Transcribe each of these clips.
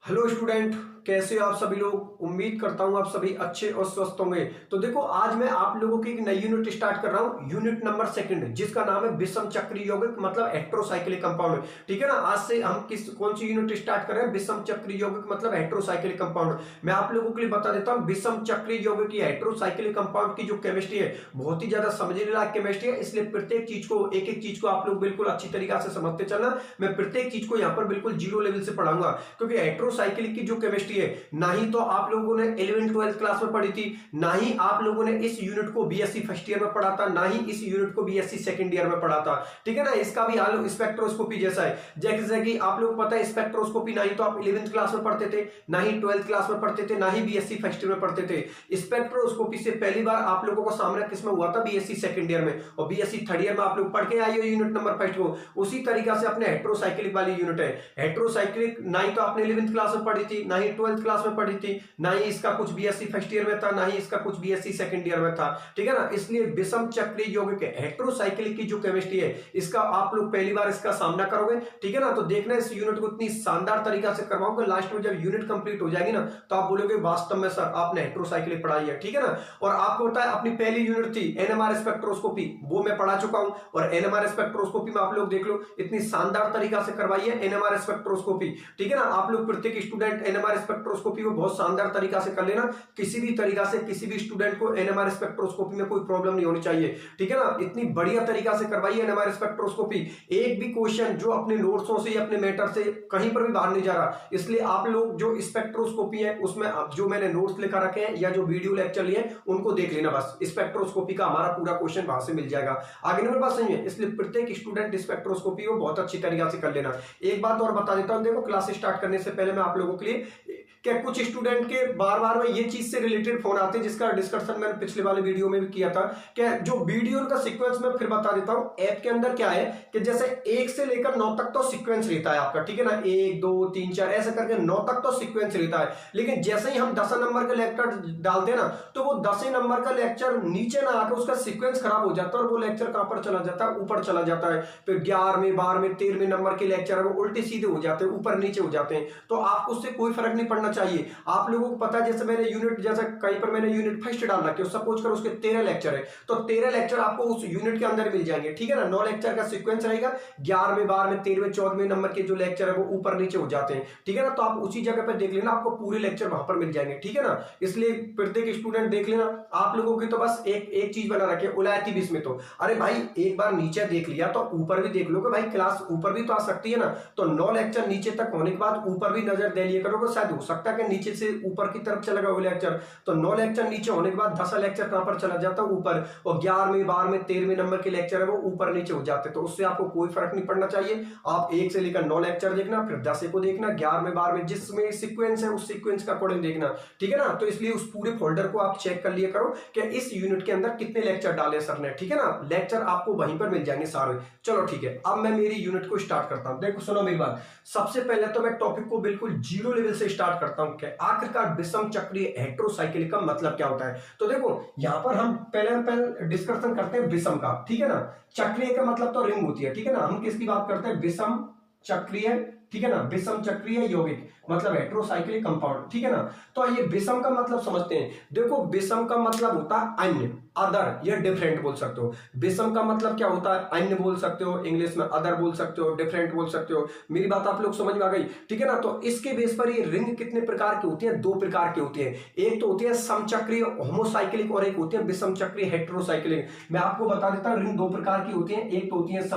Hello student, कैसे हो आप सभी लोग। उम्मीद करता हूं आप सभी अच्छे और स्वस्थ होंगे। तो देखो, आज मैं आप लोगों की एक नई यूनिट स्टार्ट कर रहा हूं, यूनिट नंबर सेकंड, जिसका नाम है विषम चक्रीय यौगिक मतलब हेटेरोसाइक्लिक कंपाउंड। ठीक है ना। आज से हम कौन सी यूनिट स्टार्ट कर रहे हैं, विषम चक्रीय यौगिक मतलब हेटेरोसाइक्लिक कंपाउंड। मैं आप लोगों के लिए बता देता हूं, विषम चक्रीय यौगिक की हेटेरोसाइक्लिक कंपाउंड की जो केमिस्ट्री है बहुत ही ज्यादा समझने लायक केमिस्ट्री है। इसलिए प्रत्येक चीज को एक एक चीज को आप लोग बिल्कुल अच्छी तरीके से समझते चलना। मैं प्रत्येक चीज को यहाँ पर बिल्कुल जीरो लेवल से पढ़ाऊंगा, क्योंकि हेटेरोसाइक्लिक की जो केमिस्ट्री है ना ही तो आप लोगों ने 11th 12th क्लास में पढ़ी थी, ना ही आप लोगों ने इस यूनिट को बीएससी फर्स्ट ईयर में पढ़ा था, ना ही इस यूनिट को बीएससी सेकंड ईयर में पढ़ा था। ठीक है ना। इसका भी हाल स्पेक्ट्रोस्कोपी जैसा है। जैसे कि आप लोग पता है स्पेक्ट्रोस्कोपी ना ही तो आप 11th क्लास में पढ़ते थे, ना ही 12th क्लास में पढ़ते थे, ना ही बीएससी फर्स्ट ईयर में पढ़ते थे। स्पेक्ट्रोस्कोपी से पहली बार आप लोगों का सामना किसमें हुआ था, बीएससी सेकंड ईयर में, और बीएससी थर्ड ईयर में आप लोग पढ़ के आए हो यूनिट नंबर फर्स्ट को। उसी तरीका से अपने हेटेरोसाइक्लिक वाली यूनिट है। हेटेरोसाइक्लिक ना ही तो आपने 11th क्लास में पढ़ी थी, ना ही 12th क्लास में पढ़ी थी, ना ही इसका कुछ बीएससी फर्स्ट ईयर में था, ना ही इसका कुछ बीएससी सेकंड ईयर में था। ठीक है ना। इसलिए विषम चक्रीय यौगिक हेटेरोसाइक्लिक की जो केमिस्ट्री है, इसका आप लोग पहली बार इसका सामना करोगे। ठीक है ना। तो देखना इस यूनिट को इतनी शानदार तरीका से करवाऊंगा, लास्ट में जब यूनिट कंप्लीट हो जाएगी ना तो आप बोलोगे वास्तव में सर आपने हेटेरोसाइक्लिक पढ़ाई है। ठीक है ना। और आपको पता है अपनी पहली यूनिट थी एनएमआर स्पेक्ट्रोस्कोपी, वो मैं पढ़ा चुका हूं। और एनएमआर स्पेक्ट्रोस्कोपी में आप लोग देख लो इतनी शानदार तरीका से करवाई है एनएमआर स्पेक्ट्रोस्कोपी। ठीक है ना। आप लोग प्रत्येक स्टूडेंट एनएमआर स्पेक्ट्रोस्कोपी को बहुत शानदार तरीका से कर लेना। किसी भी तरीका से किसी भी स्टूडेंट को एनएमआर स्पेक्ट्रोस्कोपी में कोई प्रॉब्लम नहीं होनी चाहिए। ठीक है ना। इतनी बढ़िया तरीका से करवाई है एनएमआर स्पेक्ट्रोस्कोपी, एक भी क्वेश्चन जो अपने नोट्सों से अपने मैटर से कहीं पर भी बाहर नहीं जा रहा। इसलिए आप लोग जो स्पेक्ट्रोस्कोपी है उसमें जो मैंने नोट्स लिखा रखे हैं या जो वीडियो लेक्चर लिए उनको देख लेना, बस स्पेक्ट्रोस्कोपी का हमारा पूरा क्वेश्चन वहां से मिल जाएगा। आगे नंबर बात सही है। इसलिए प्रत्येक स्टूडेंट स्पेक्ट्रोस्कोपी को बहुत अच्छी तरीके से कर लेना। एक बात और बता देता हूं, देखो क्लास स्टार्ट करने से पहले मैं आप लोगों के लिए क्या कुछ स्टूडेंट के बार बार में ये चीज से रिलेटेड फोन आते हैं, जिसका डिस्कशन मैंने पिछले वाले वीडियो में भी किया था। क्या जो वीडियो का सीक्वेंस में फिर बता देता हूं, ऐप के अंदर क्या है कि जैसे 1 से लेकर 9 तक तो सीक्वेंस रहता है आपका। ठीक है ना। 1 2 3 4 ऐसे करके 9 तक तो सीक्वेंस रहता है। लेकिन जैसे ही हम 10 नंबर का लेक्चर डालते हैं ना तो वो 10 नंबर का लेक्चर नीचे ना आकर उसका सीक्वेंस खराब हो जाता है और वो लेक्चर कहां पर चला जाता है, ऊपर चला जाता है। फिर 11वें 12वें 13वें नंबर के लेक्चर है वो उल्टे सीधे हो जाते हैं, ऊपर नीचे हो जाते हैं। तो आपको उससे कोई फर्क नहीं पड़ना चाहिए। आप लोगों को पता है जैसे मैंने यूनिट जैसा कहीं पर मैंने यूनिट फर्स्ट डाल रखी है, सपोज कर उसके 13 लेक्चर है तो 13 लेक्चर आपको उस यूनिट के अंदर मिल जाएंगे। ठीक है ना। 9 लेक्चर का सीक्वेंस रहेगा, 11वें 12वें 13वें 14वें नंबर के जो लेक्चर है वो ऊपर नीचे हो जाते हैं। ठीक है ना। तो आप उसी जगह पर देख लेना, आपको पूरे लेक्चर वहां पर मिल जाएंगे। ठीक है ना। इसलिए प्रत्येक स्टूडेंट देख लेना। आप लोगों की तो बस एक चीज बना रखे उलायती बीस में, तो अरे भाई एक बार नीचे देख लिया तो ऊपर भी देख लो कि भाई क्लास ऊपर भी तो आ सकती है ना। तो 9 लेक्चर नीचे तक होने के बाद ऊपर भी नजर दे लिया करोगे, शायद हो सकता है कि नीचे से ऊपर की तरफ चला गया वो लेक्चर। तो 9 लेक्चर नीचे होने के बाद 10 लेक्चर कहां पर चला जाता है, ऊपर। और 11वें 12वें 13वें नंबर के लेक्चर है वो ऊपर नीचे हो जाते हैं। तो उससे आपको कोई फर्क नहीं पड़ना चाहिए। आप 1 से लेकर 9 लेक्चर देखना, फिर 10 को देखना, 11वें 12वें जिसमें सीक्वेंस है उस सीक्वेंस का अकॉर्डिंग देखना। ठीक है ना। तो इसलिए उस पूरे फोल्डर को आप चेक कर लिया करो कि इस यूनिट के अंदर कितने लेक्चर डाले सर ने। ठीक है ना। लेक्चर आपको वहीं पर मिल जाएंगे सारे। चलो ठीक है, अब मैं मेरी यूनिट को स्टार्ट करता हूं। देखो सुनो मेरी बात, सबसे पहले तो मैं टॉपिक को बिल्कुल जीरो लेवल से स्टार्ट करता हूं कि आखिरकार विषम चक्रीय हेटेरोसाइक्लिक का मतलब क्या होता है। तो देखो यहां पर हम पहले डिस्कशन करते हैं विषम का। ठीक है ना। चक्रीय का मतलब तो रिंग होती है। ठीक है ना। हम किसकी बात करते हैं, विषम चक्रीय। ठीक है ना। विषम चक्रीय यौगिक मतलब हेटेरोसाइक्लिक कंपाउंड। ठीक है ना। तो ये विषम का मतलब समझते हैं। देखो विषम का मतलब होता है अन्य, अदर, या डिफरेंट बोल सकते हो। विषम का मतलब क्या होता है, अन्य बोल सकते हो, इंग्लिश में अदर बोल सकते हो, डिफरेंट बोल सकते हो। मेरी बात आप लोग समझ में आ गई। ठीक है ना। तो इसके बेस पर ये रिंग कितने प्रकार की होती है, 2 प्रकार की होती है। एक तो होती है समचक्रीय होमोसाइक्लिक और एक होती है विषम चक्रीय हेटेरोसाइक्लिक। मैं आपको बता देता हूं रिंग 2 प्रकार की होती है। एक तो होती है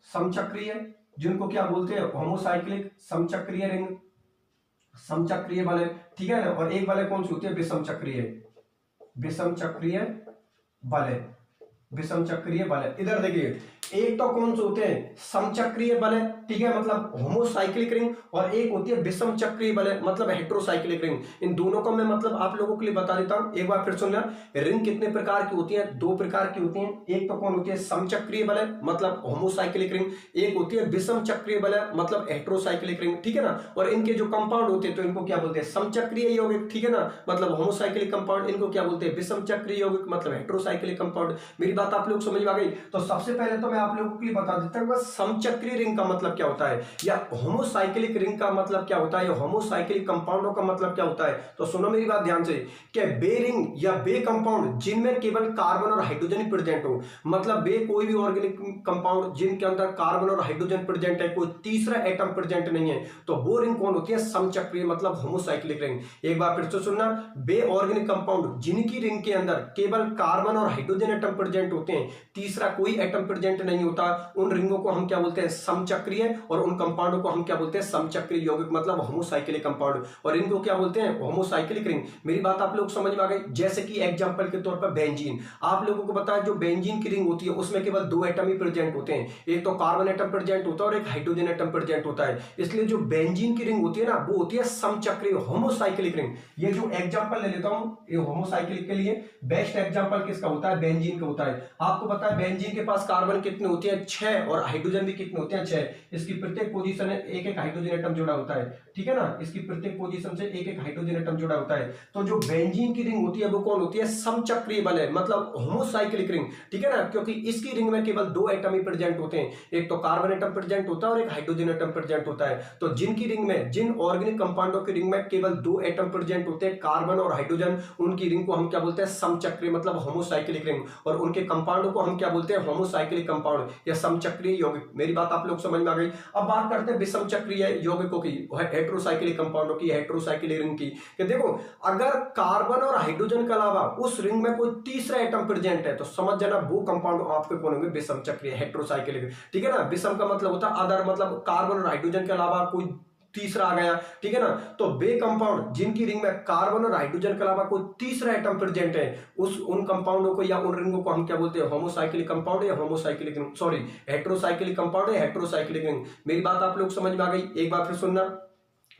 समचक्रीय जिनको क्या बोलते हैं, होमोसाइक्लिक समचक्रीय रिंग, समचक्रीय वाले। ठीक है ना। और एक वाले कौन सी होती है, विषम चक्रीय वाले, विषम चक्रीय बल। इधर देखिए एक तो कौन से होते हैं, समचक्रीय बल। ठीक है, मतलब होमोसाइक्लिक रिंग, और एक होती है विषम चक्रीय बल मतलब हेटेरोसाइक्लिक रिंग। इन दोनों को मैं मतलब आप लोगों के लिए बता देता हूं, एक बार फिर सुनना। रिंग कितने प्रकार की होती है, 2 प्रकार की होती है। एक तो कौन होती है, समचक्रीय बल मतलब होमोसाइक्लिक रिंग, एक होती है विषम चक्रीय बल मतलब हेटेरोसाइक्लिक रिंग। ठीक है ना। और इनके जो कंपाउंड होते हैं तो इनको क्या बोलते हैं, समचक्रीय यौगिक। ठीक है ना, मतलब होमोसाइक्लिक कंपाउंड, इनको क्या बोलते हैं, विषम चक्रीय यौगिक मतलब हेटेरोसाइक्लिक कंपाउंड। मेरी बात आप लोग समझ में आ गई। तो सबसे पहले तो मैं मैं आप लोगों के लिए बता देता हूँ समचक्रीय रिंग का मतलब क्या होता है या होमोसाइक्लिक रिंग का मतलब क्या होता है या होमोसाइक्लिक कंपाउंडों का मतलब क्या होता है। तो सुनो मेरी बात ध्यान से कि बे रिंग या बे कंपाउंड जिनमें केवल कार्बन और हाइड्रोजन ही प्रेजेंट हो, मतलब बे कोई भी ऑर्गेनिक कंपाउंड जिनके अंदर कार्बन और हाइड्रोजन प्रेजेंट है, कोई तीसरा एटम प्रेजेंट नहीं है, तो वो रिंग कौन होती है, समचक्रीय मतलब होमोसाइक्लिक रिंग। एक बार फिर से सुनना, बे ऑर्गेनिक कंपाउंड जिनकी रिंग के अंदर केवल कार्बन और हाइड्रोजन एटम प्रेजेंट होते हैं, तीसरा कोई एटम प्रेजेंट नहीं होता, उन रिंगों को हम क्या बोलते हैं, समचक्रीय, और उन कंपाउंडों को हम क्या बोलते हैं, समचक्रीय यौगिक मतलब होमोसाइक्लिक कंपाउंड, और इनको क्या बोलते हैं, होमोसाइक्लिक रिंग। मेरी बात आप लोग समझ में आ गई। जैसे कि एग्जांपल के तौर पर बेंजीन, आप लोगों को पता है जो बेंजीन की रिंग होती है उसमें केवल दो एटम ही प्रेजेंट होते हैं, एक तो कार्बन एटम प्रेजेंट होता है और एक हाइड्रोजन एटम प्रेजेंट होता है, इसलिए जो बेंजीन की रिंग होती है ना वो होती है समचक्रीय होमोसाइक्लिक रिंग। ये जो एग्जांपल ले लेता हूं, ये होमोसाइक्लिक के लिए बेस्ट एग्जांपल किसका होता है, बेंजीन का होता है। आपको पता है बेंजीन के पास कार्बन कितने होते हैं, 6, और हाइड्रोजन भी कितने होते हैं, 6। इसकी प्रत्येक पोजीशन है एक एक हाइड्रोजन एटम जुड़ा होता है, ठीक है ना, इसकी प्रत्येक पोजीशन से एक एक हाइड्रोजन एटम जुड़ा होता है। तो जो बेंजीन की रिंग होती है वो कौन होती है, समचक्रीय बल है, मतलब होमोसाइक्लिक रिंग, ठीक है ना, क्योंकि इसकी रिंग में केवल दो एटम ही प्रेजेंट होते हैं, एक तो कार्बन एटम प्रेजेंट होता है और एक हाइड्रोजन एटम प्रेजेंट होता है। तो जिनकी रिंग में, जिन ऑर्गेनिक कंपाउंडों की रिंग में केवल दो एटम प्रेजेंट होते हैं, कार्बन और हाइड्रोजन, उनकी रिंग को हम क्या बोलते हैं, समचक्रीय मतलब होमोसाइक्लिक रिंग, और उनके कंपाउंडों को हम क्या बोलते हैं, होमोसाइक्लिक कंपाउंड या समचक्रीय यौगिक। मेरी बात आप लोग समझ में आ गई। अब बात करते हैं विषम चक्रीय यौगिकों की, हेटेरोसाइक्लिक कंपाउंडों की, हेटेरोसाइक्लिक रिंग की। कि देखो अगर कार्बन और हाइड्रोजन के अलावा उस रिंग में कोई तीसरा एटम प्रेजेंट है तो समझ जाना वो कंपाउंड आपके कौन होंगे, विषम चक्रीय हेटेरोसाइक्लिक, ठीक है ना। विषम का मतलब होता है अदर, मतलब कार्बन और हाइड्रोजन के अलावा कोई तीसरा आ गया, ठीक है ना। तो बे कंपाउंड जिनकी रिंग में कार्बन और हाइड्रोजन के अलावा कोई तीसरा एटम प्रेजेंट है, उन कंपाउंडों को या उन रिंगों को हम क्या बोलते हैं, होमोसाइक्लिक कंपाउंड या homocyclic ring, sorry heterocyclic compound या हेटेरोसाइक्लिक रिंग। मेरी बात आप लोग समझ में आ गई। एक बार फिर सुनना,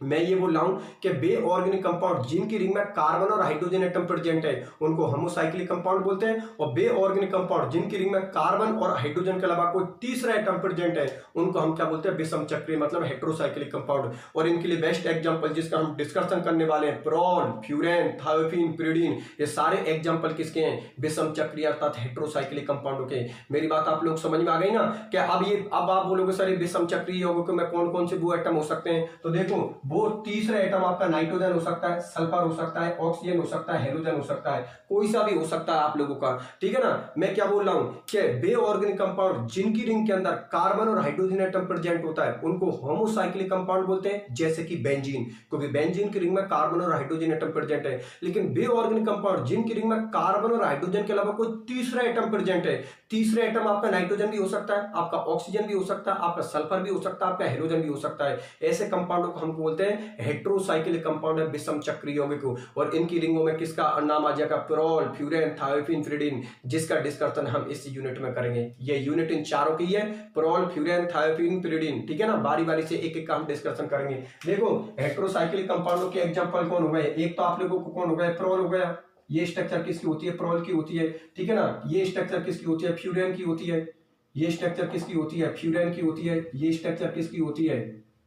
मैं ये बोल रहा हूं कि बे ऑर्गेनिक कंपाउंड जिनकी रिंग में कार्बन और हाइड्रोजन एटम प्रेजेंट है उनको होमोसाइक्लिक कंपाउंड बोलते हैं, और बे ऑर्गेनिक कंपाउंड जिनकी रिंग में कार्बन और हाइड्रोजन के अलावा कोई तीसरा एटम प्रेजेंट है उनको हम क्या बोलते हैं, विषम चक्रीय मतलब हेटेरोसाइक्लिक कंपाउंड। और इनके लिए बेस्ट एग्जांपल जिसका हम डिस्कशन करने वाले हैं, प्रोल, फ्यूरेन, थायोफिन, पिरिडीन, ये सारे एग्जांपल किसके हैं, विषम चक्रीय अर्थात हेटेरोसाइक्लिक कंपाउंडों के। मेरी बात आप लोग समझ में आ गई ना। क्या अब आप बोलोगे सर विषम चक्रीय यौगिकों में कौन कौन से वो एटम हो सकते हैं, तो देखो वो तीसरा एटम आपका नाइट्रोजन हो सकता है, सल्फर हो सकता है, ऑक्सीजन हो सकता है, हेलोजन हो सकता है, कोई सा भी हो सकता है आप लोगों का, ठीक है ना। मैं क्या बोल रहा हूं कि बे ऑर्गेनिक कंपाउंड जिनकी रिंग के अंदर कार्बन और हाइड्रोजन एटम प्रेजेंट होता है उनको होमोसाइक्लिक कंपाउंड बोलते हैं, जैसे कि बेंजीन, क्योंकि बेंजीन की रिंग में कार्बन और हाइड्रोजन एटम प्रेजेंट है। लेकिन बे ऑर्गेनिक कंपाउंड जिनकी रिंग में कार्बन और हाइड्रोजन के अलावा कोई तीसरा एटम प्रेजेंट है, तीसरा एटम आपका नाइट्रोजन भी हो सकता है, आपका ऑक्सीजन भी हो सकता है, आपका सल्फर भी हो सकता है, आपका हेलोजन भी हो सकता है, ऐसे कंपाउंडों को हम बोलते हैं हेटेरोसाइक्लिक कंपाउंड है, विषम चक्रीय यौगिक। और इनकी रिंगों में किसका नाम आ जाएगा, प्रोल, फ्यूरेन, थायोफिन, पिरिडीन, जिसका डिस्कशन हम इस यूनिट में करेंगे। ये यूनिट इन चारों की है, प्रोल, फ्यूरेन, थायोफिन, पिरिडीन, ठीक है ना। बारी बारी से एक एक का हम डिस्कशन करेंगे। देखो हेटेरोसाइक्लिक कंपाउंडों के एग्जांपल कौन हो गए, एक तो आप लोगों को कौन हो गया, प्रोल हो गया, ये स्ट्रक्चर किसकी होती है, प्रोल की होती है, ठीक है ना। ये स्ट्रक्चर किसकी होती है, फ्यूरेन की होती है। ये स्ट्रक्चर किसकी होती है, फ्यूरेन की होती है। ये स्ट्रक्चर किसकी होती है,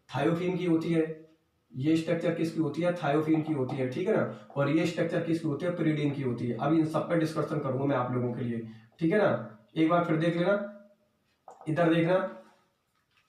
थायोफिन की होती है। ये स्ट्रक्चर किसकी होती है, थायोफिन की होती है, ठीक है ना। और ये स्ट्रक्चर किसकी होती है, पिरिडीन की होती है। अब इन सब पर डिस्कशन करूंगा मैं आप लोगों के लिए, ठीक है ना। एक बार फिर देख लेना, इधर देखना,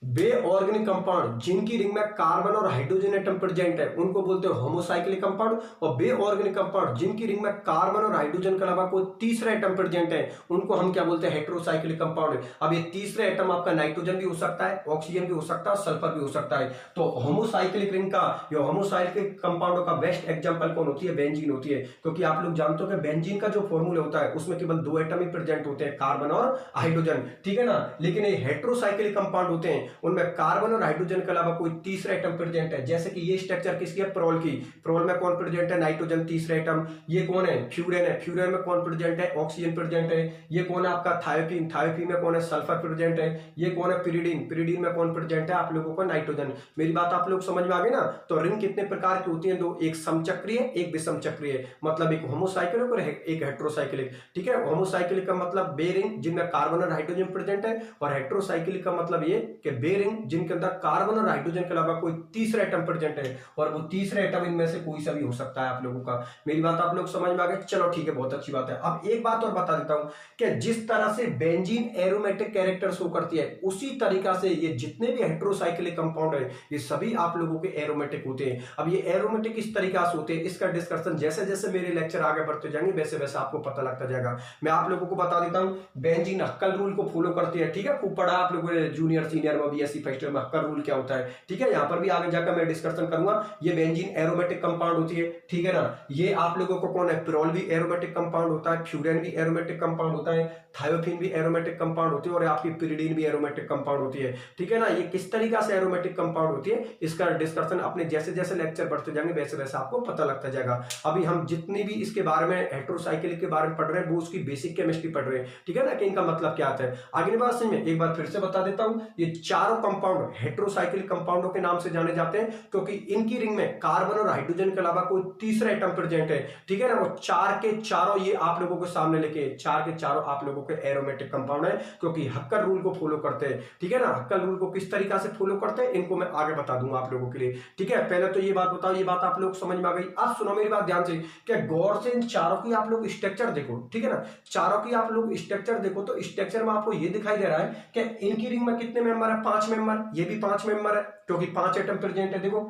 बे ऑर्गेनिक कंपाउंड जिनकी रिंग में कार्बन और हाइड्रोजन एटम प्रेजेंट है उनको बोलते हैं होमोसाइक्लिक कंपाउंड, और बे ऑर्गेनिक कंपाउंड जिनकी रिंग में कार्बन और हाइड्रोजन के अलावा कोई तीसरा एटम प्रेजेंट है उनको हम क्या बोलते हैं, हेटेरोसाइक्लिक कंपाउंड। अब ये तीसरा एटम आपका नाइट्रोजन भी हो सकता है, ऑक्सीजन भी हो सकता है, सल्फर भी हो सकता है। तो होमोसाइक्लिक रिंग का या होमोसाइक्लिक कंपाउंडों का बेस्ट एग्जांपल कौन होती है, बेंजीन होती है, क्योंकि आप लोग जानते हो कि बेंजीन का जो फॉर्मूला होता है उसमें केवल दो एटम ही प्रेजेंट होते हैं, कार्बन और हाइड्रोजन, ठीक है ना। लेकिन ये हेटेरोसाइक्लिक कंपाउंड होते हैं उनमें कार्बन और हाइड्रोजन के अलावा कोई तीसरा एटम प्रेजेंट है, जैसे कि ये स्ट्रक्चर किसकी है, प्रोल की। प्रोल में कौन प्रेजेंट है, नाइट्रोजन तीसरा एटम। ये कौन है, फ्यूरेन है, फ्यूरेन में कौन प्रेजेंट है, ऑक्सीजन प्रेजेंट है। ये कौन है आपका, थायोफिन, थायोफिन में कौन है, सल्फर प्रेजेंट है। ये कौन है, पिरिडीन, पिरिडीन में कौन प्रेजेंट है, आप लोगों को नाइट्रोजन। मेरी बात आप लोग समझ में आ गई ना। तो रिंग कितने प्रकार की होती है, दो, एक समचक्रीय, एक विषम चक्रीय, मतलब एक होमोसाइक्लिक और एक हेटेरोसाइक्लिक, ठीक है। होमोसाइक्लिक का मतलब बे रिंग जिनमें कार्बन और हाइड्रोजन प्रेजेंट है, और हेटेरोसाइक्लिक का मतलब ये कि वे रिंग जिनके अंदर कार्बन और हाइड्रोजन के अलावा कोई तीसरा एटम प्रेजेंट है, और वो तीसरा एटम इनमें से कोई सा भी हो सकता है आप लोगों का। मेरी बात आप लोग समझ में आ गए? चलो ठीक है, बहुत अच्छी बात है। अब एक बात और बता देता हूं कि जिस तरह से बेंजीन एरोमेटिक कैरेक्टर शो करती है, उसी तरीका से ये जितने भी हेटेरोसाइक्लिक कंपाउंड है ये सभी आप लोगों के एरोमेटिक होते हैं। अब ये एरोमेटिक किस तरीका से होते हैं इसका डिस्कशन जैसे जैसे मेरे लेक्चर आगे बढ़ते जाएंगे वैसे वैसे आपको पता लगता जाएगा। मैं आप लोगों को बता देता हूं, बेंजीन हक्कल रूल को फॉलो करती है, ठीक है, खूब पढ़ा आप लोगों ने जूनियर सीनियर में, बीएससी फर्स्ट ईयर में हक्कल रूल क्या होता है, ठीक है, यहां पर भी आगे जाकर मैं डिस्कशन करूंगा। ये बेंजीन एरोमेटिक कंपाउंड होती है, ठीक है ना। ये आप लोगों को कौन है, प्रोल भी एरोमेटिक कंपाउंड होता है, फ्यूरेन भी एरोमेटिक कंपाउंड होता है, थायोफिन भी एरोमेटिक कंपाउंड होती है, और आपकी पिरिडीन भी एरोमेटिक कंपाउंड होती है, ठीक है ना। ये किस तरीका से एरोमेटिक कंपाउंड होती है इसका डिस्कशन अपने जैसे जैसे लेक्चर बढ़ते जाएंगे वैसे वैसे आपको पता लगता जाएगा। अभी हम जितनी भी इसके बारे में हेटेरोसाइक्लिक के बारे में पढ़ रहे हैं वो उसकी बेसिक केमिस्ट्री पढ़ रहे हैं, ठीक है ना, कि इनका मतलब क्या आता है। आगे बात समझ में, एक बार फिर से बता देता हूं, ये चारों कंपाउंड हेटेरोसाइक्लिक कंपाउंडों के नाम से जाने जाते हैं क्योंकि इनकी रिंग में कार्बन और हाइड्रोजन के अलावा कोई तीसरा एटम प्रेजेंट है, ठीक है ना। वो चार के चारों ये आप लोगों के सामने लेके चार के चारों आप लोगों के एरोमेटिक कंपाउंड है क्योंकि हक्कल रूल को फॉलो करते हैं, ठीक है ना। हक्कल रूल को किस तरीका से फॉलो करते हैं इनको मैं आगे बता दूंगा आप लोगों के लिए, ठीक है। पहले तो ये बात बताओ, ये बात आप लोग समझ में आ गई। अब सुनो मेरी बात ध्यान से कि गौर से इन चारों की आप लोग स्ट्रक्चर देखो, ठीक है ना। चारों की आप लोग स्ट्रक्चर देखो तो स्ट्रक्चर में आपको ये दिखाई दे रहा है कि इनकी रिंग में कितने मेंबर है, 5 मेंबर, ये भी 5 मेंबर है क्योंकि 5 एटम प्रेजेंट है। देखो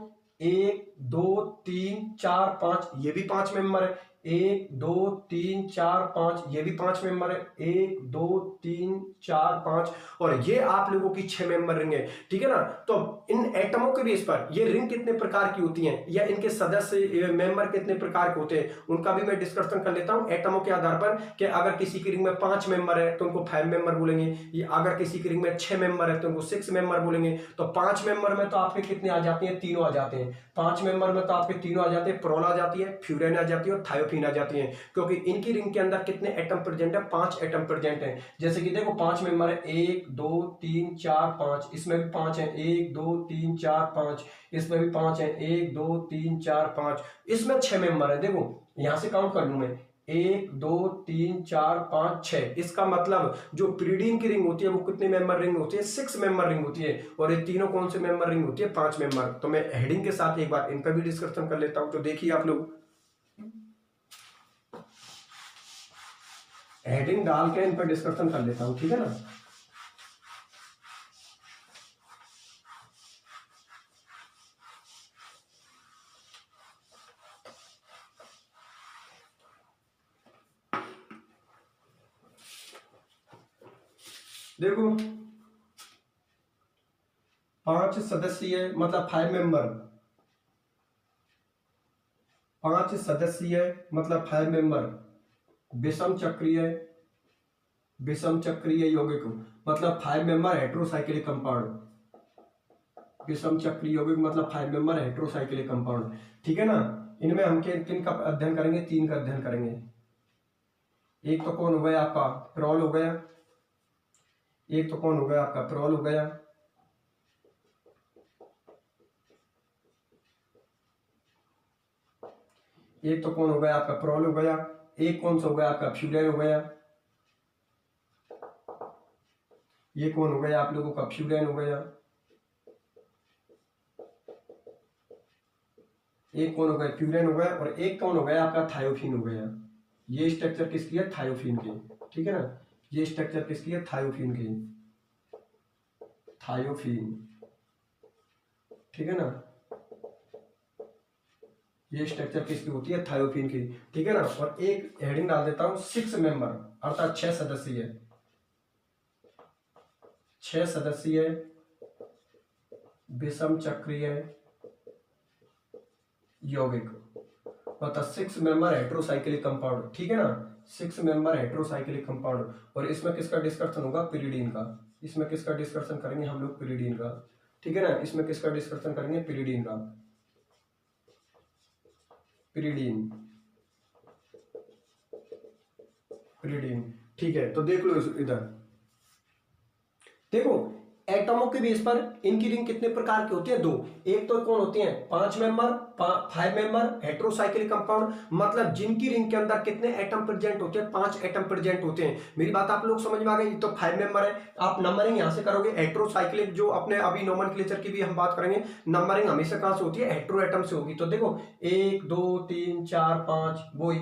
1 2 3 4 5, ये भी 5 मेंबर है, 1 2 3 4 5, ये भी 5 मेंबर है, 1 2 3 4 5, और ये आप लोगों की 6 मेंबर रिंग है, ठीक है ना। तो इन एटमों के बेस पर ये रिंग कितने प्रकार की होती हैं या इनके सदस्य मेंबर कितने प्रकार के होते हैं उनका भी मैं डिस्कशन कर लेता हूं एटमों के आधार पर, कि अगर किसी की रिंग में 5 मेंबर है तो उनको 5 मेंबर बोलेंगे, या अगर किसी की रिंग में 6 मेंबर है तो उनको 6 मेंबर बोलेंगे। तो 5 मेंबर में तो आपके कितने आ जाते हैं, तीनों आ जाते हैं। 5 मेंबर में तो आपके तीनों आ जाते हैं, प्रोल आ जाती है, फ्यूरेन आ जाती है और थायोफिन आ जाती है, क्योंकि इनकी रिंग के अंदर कितने एटम प्रेजेंट है, 5 एटम प्रेजेंट है। जैसे कि देखो 5 मेंबर है, 1 2 3 4 5, इसमें भी 5 है, 1 2 3 4 5, इसमें भी 5 है, 1 2 3 4 5, इसमें 6 मेंबर है। देखो यहां से काउंट कर लूं मैं, 1 2 3 4 5 6, इसका मतलब जो पिरिडीन की रिंग होती है वो कितने मेंबर रिंग होती है, 6 मेंबर रिंग होती है, और ये तीनों कौन से मेंबर रिंग होती है, 5 मेंबर। तो मैं हेडिंग के साथ एक बार इन पर भी डिस्कशन कर लेता हूं, तो देखिए आप लोग हेडिंग डाल के इन पर डिस्कशन कर लेता हूं, ठीक है ना। देखो 5 सदस्यीय मतलब 5 मेंबर, 5 सदस्यीय मतलब 5 मेंबर, विषम चक्रीय, विषम चक्रीय यौगिक मतलब 5 मेंबर हेटेरोसाइक्लिक कंपाउंड, विषम चक्रीय यौगिक मतलब 5 मेंबर हेटेरोसाइक्लिक कंपाउंड, ठीक है ना। इनमें हम किन का अध्ययन करेंगे, 3 का अध्ययन करेंगे। एक तो कौन हो गया आपका, प्रोल हो गया, एक तो कौन हो गया आपका, प्रोल हो गया, एक तो कौन हो गया आपका, प्रोल हो गया, एक कौन सा हो गया आपका, फ्यूरेन हो गया, ये कौन हो गया आप लोगों का, फ्यूरेन हो गया, एक कौन हो गया, फ्यूरेन हो गया, और एक कौन हो गया आपका, थायोफिन हो गया। ये स्ट्रक्चर किसकी है, थायोफिन की, ठीक है ना। ये स्ट्रक्चर किसकी है, थायोफिन की, थायोफिन, ठीक है ना। ये स्ट्रक्चर किसकी होती है, थायोफिन की, ठीक है ना। और एक हेडिंग डाल देता हूं 6 मेंबर अर्थात 6 सदस्यीय, 6 सदस्यीय विषम चक्रीय यौगिक मतलब 6 मेंबर हेटेरोसाइक्लिक कंपाउंड, ठीक है ना। 6 मेंबर हेटेरोसाइक्लिक कंपाउंड, और इसमें किसका डिस्कशन होगा, पिरिडीन का। इसमें किसका डिस्कशन करेंगे हम लोग, पिरिडीन का, ठीक है ना। इसमें किसका डिस्कशन करेंगे, पिरिडीन का, पिरिडीन, पिरिडीन, ठीक है। तो देख लो इधर, देखो एटमों के बेस पर इनकी रिंग कितने प्रकार की होती है? दो। एक तो कौन होती है? 5 मेंबर, 5 मेंबर हेटेरोसाइक्लिक कंपाउंड, मतलब जिनकी रिंग के अंदर कितने एटम प्रेजेंट होते हैं? 5 एटम प्रेजेंट होते हैं। मेरी बात आप लोग समझ में आ गई? तो 5 मेंबर है, आप नंबरिंग यहां से करोगे हेटेरोसाइक्लिक, जो अपने अभी नोमेनक्लेचर की भी हम बात करेंगे, नंबरिंग हमेशा कहां से होती है? हेटेरो एटम से होगी। तो देखो 1 2 3 4 5 वही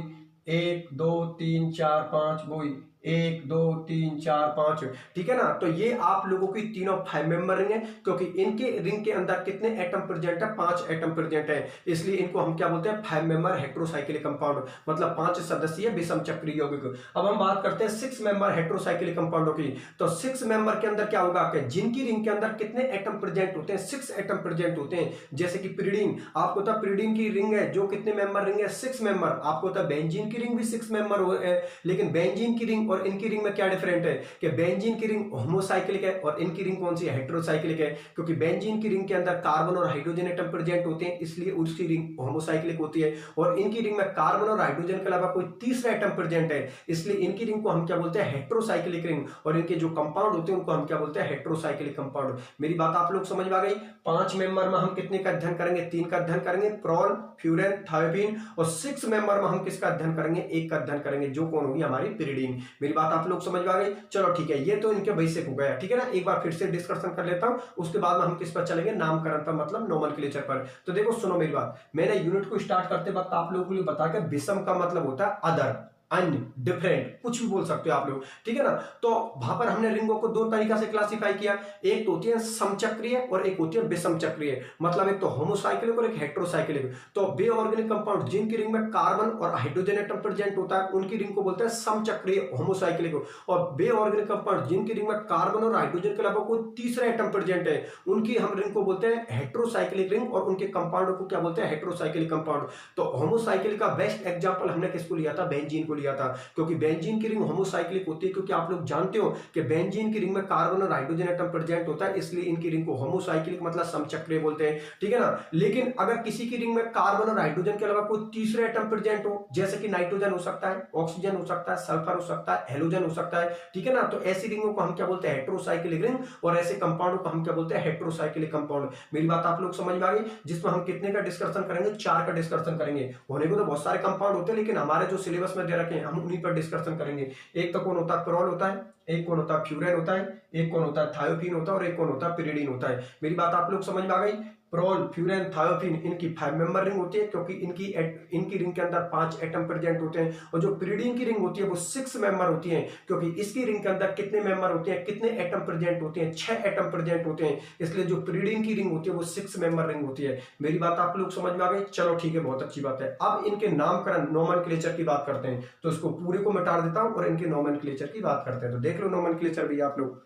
1 2 3 4 5 वही 1 2 3 4 5, ठीक है ना। तो ये आप लोगों की तीनों 5 मेंबर रिंग है, क्योंकि इनके रिंग के अंदर कितने एटम प्रेजेंट है? 5 एटम प्रेजेंट है, इसलिए इनको हम क्या बोलते हैं? 5 मेंबर हेटेरोसाइक्लिक कंपाउंड, मतलब 5 सदस्यीय विषम चक्रीय यौगिक। अब हम बात करते हैं 6 मेंबर हेटेरोसाइक्लिक कंपाउंडों की। तो 6 मेंबर के अंदर क्या होगा कि जिनकी रिंग के अंदर कितने एटम प्रेजेंट होते हैं? 6 एटम प्रेजेंट होते हैं। जैसे कि पिरिडीन, आपको पता पिरिडीन की रिंग है जो कितने मेंबर रिंग है? 6 मेंबर। आपको पता बेंजीन की रिंग भी 6 मेंबर है, लेकिन बेंजीन की रिंग और इनकी रिंग में क्या डिफरेंट है कि बेंजीन की रिंग होमोसाइक्लिक है और इनकी रिंग कौन सी है? हेटेरोसाइक्लिक है, क्योंकि बेंजीन की रिंग के अंदर कार्बन और हाइड्रोजन एटम प्रेजेंट होते हैं, इसलिए उसकी रिंग होमोसाइक्लिक होती है। और इनकी रिंग में कार्बन और हाइड्रोजन के अलावा कोई तीसरा एटम प्रेजेंट है, इसलिए इनकी रिंग को हम क्या बोलते हैं? Heterocyclic ring. और इनके जो कंपाउंड होते हैं उनको हम क्या बोलते हैं? Heterocyclic compound. मेरी बात आप लोग समझ में आ गई? 5 मेंबर में हम कितने का अध्ययन करेंगे? 3 का अध्ययन करेंगे, प्रोल, फ्यूरेन, थायोपीन। और 6 मेंबर में हम किसका अध्ययन करेंगे? एक का अध्ययन करेंगे, जो कौन होगी? हमारी पिरिडीन। मेरी बात आप लोग समझ में आ गई? चलो ठीक है, ये तो इनके बेसिक हो गया, ठीक है ना। एक बार फिर से डिस्कशन कर लेता हूं, उसके बाद में हम किस पर चलेंगे? नामकरण पर, मतलब नोमेनक्लेचर पर। तो देखो सुनो मेरी बात, मैंने यूनिट को स्टार्ट करते वक्त आप लोगों को लिए बता के विषम का मतलब होता है अदर, अन्य, डिफरेंट, कुछ भी बोल सकते हो आप लोग, ठीक है ना। तो वहां पर हमने रिंगों को दो तरीका से क्लासिफाई किया, एक तो होती है समचक्रीय और एक होती है विषम चक्रीय, मतलब एक तो होमोसाइक्लिक और एक हेटेरोसाइक्लिक। तो बे ऑर्गेनिक कंपाउंड जिनकी रिंग में कार्बन और हाइड्रोजन एटम प्रेजेंट होता है उनकी रिंग को बोलते हैं समचक्रीय, होमोसाइक्लिक। और बे ऑर्गेनिक कंपाउंड जिनकी रिंग में कार्बन और हाइड्रोजन के अलावा कोई तीसरा एटम प्रेजेंट है उनकी हम रिंग को बोलते हैं हेटेरोसाइक्लिक रिंग, और उनके कंपाउंड को क्या बोलते हैं? Heterocyclic compound. तो होमोसाइक्लिक का बेस्ट एग्जांपल हमने किसको लिया था? बेंजीन को लिया था, क्योंकि बेंजीन की रिंग होमोसाइक्लिक होती है, क्योंकि आप लोग जानते हो कि बेंजीन की रिंग में कार्बन और हाइड्रोजन एटम प्रेजेंट होता है, इसलिए इनकी रिंग को होमोसाइक्लिक मतलब समचक्रीय बोलते हैं, ठीक है ना। लेकिन अगर किसी की रिंग में कार्बन और हाइड्रोजन के अलावा कोई तीसरा एटम प्रेजेंट हो, जैसे कि नाइट्रोजन हो सकता है, ऑक्सीजन हो सकता है, सल्फर हो सकता है, हेलोजन हो सकता है, ठीक है ना, तो ऐसी रिंगों को हम क्या बोलते हैं? Heterocyclic ring. और ऐसे कंपाउंड को हम क्या बोलते हैं? Heterocyclic compound. मेरी बात आप लोग समझ में आ गई? जिसमें हम कितने का डिस्कशन करेंगे? 4 का डिस्कशन करेंगे। होने को तो बहुत सारे कंपाउंड होते हैं, लेकिन हमारे जो सिलेबस में दे रखे हैं हम उन्हीं पर डिस्कशन करेंगे। एक तो कौन होता है? प्रोल होता है, एक कौन होता है? फ्यूरेन होता है, एक कौन होता है? थायोपीन होता है, और एक कौन होता है? पिरिडीन होता है। मेरी बात आप लोग समझ में आ गई? प्रोल, फ्यूरेन, थायोपीन इनकी 5 मेंबर रिंग होती है, क्योंकि इनकी रिंग के अंदर 5 एटम प्रेजेंट होते हैं। और जो पिरिडीन की रिंग होती है वो 6 मेंबर होती है, क्योंकि इसकी रिंग के अंदर कितने मेंबर होते हैं? कितने एटम प्रेजेंट होते हैं? 6 एटम प्रेजेंट होते हैं, इसलिए जो पिरिडीन की रिंग होती है वो 6 मेंबर रिंग होती है। मेरी बात आप लोग समझ में आ गई? चलो ठीक है, बहुत अच्छी बात है। अब इनके नामकरण, नोमेनक्लेचर की बात करते हैं, तो इसको पूरे को मिटा देता हूं और इनके नोमेनक्लेचर की बात करते हैं। तो देख लो नोमेनक्लेचर भी आप लोग।